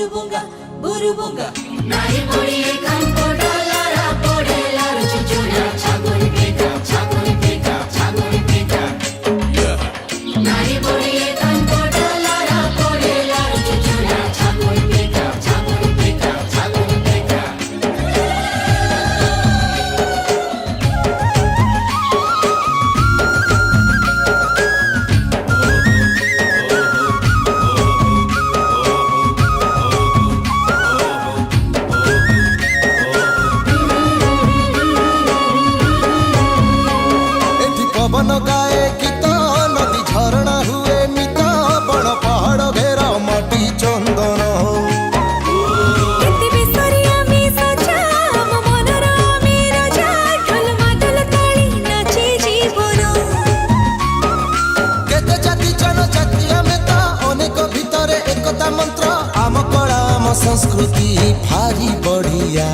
burubunga. Nari pori ekan podalara podelaru chuchura chagoni pika chagoni pika chagoni pika. Nari pori ekan podalara podelaru chuchura chagoni pika chagoni pika chagoni pika. पवन गाए गीत नदी झरणा हुए मित बड़ पहाड़ घेरा माटी चंदन केते जाति जनजाति आमे तो अनेक भितरे एकता मंत्र आम कला आम संस्कृति भारी बढ़िया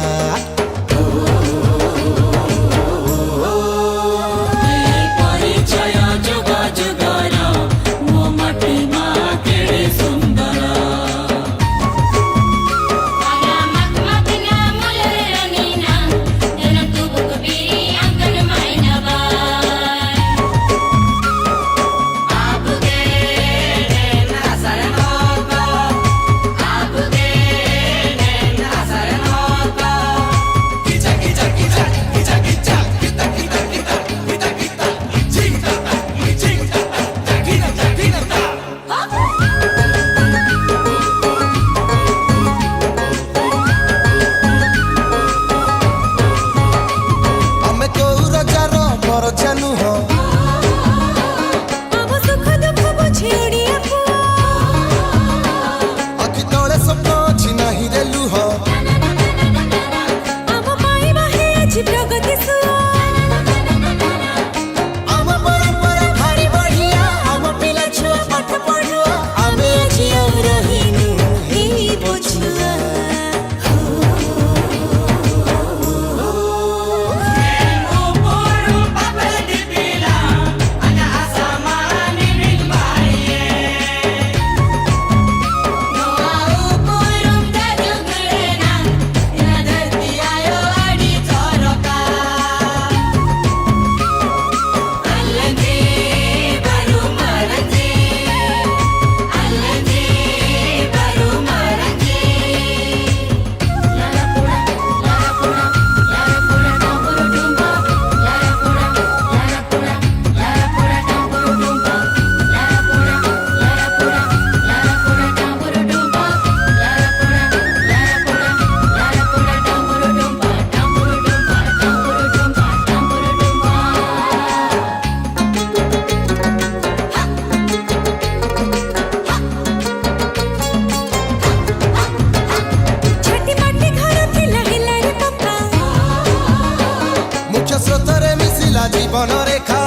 जीवन रेखा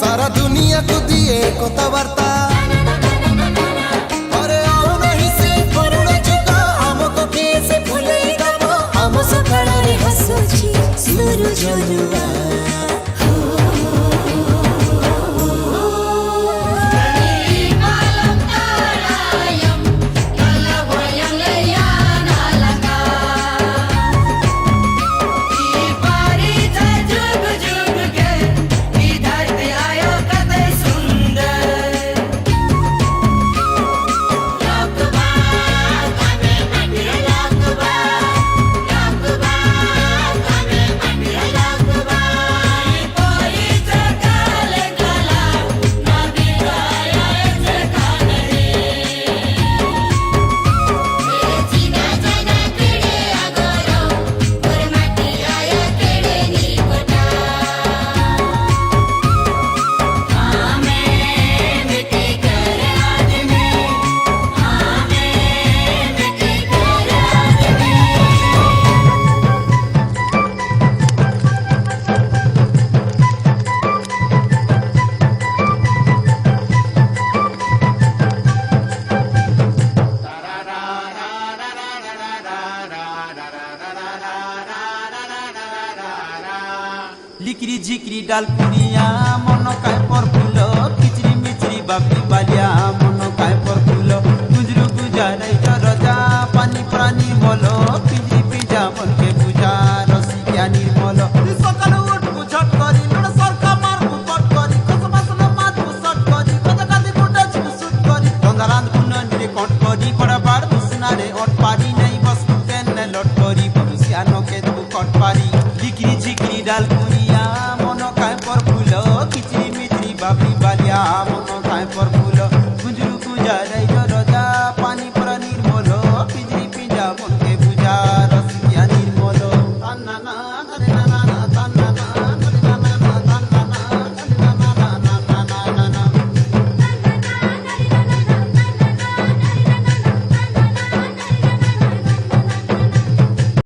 सारा दुनिया को दिए कथबार्ता अरे आओ नहीं से करुण जुगा हमको किए से भूले दबो हम सकाळ रे हसुची सूरज जलवा लिकरी झिकरी डाल पुनिया मन काय पर फुल किच ପାରି ନେ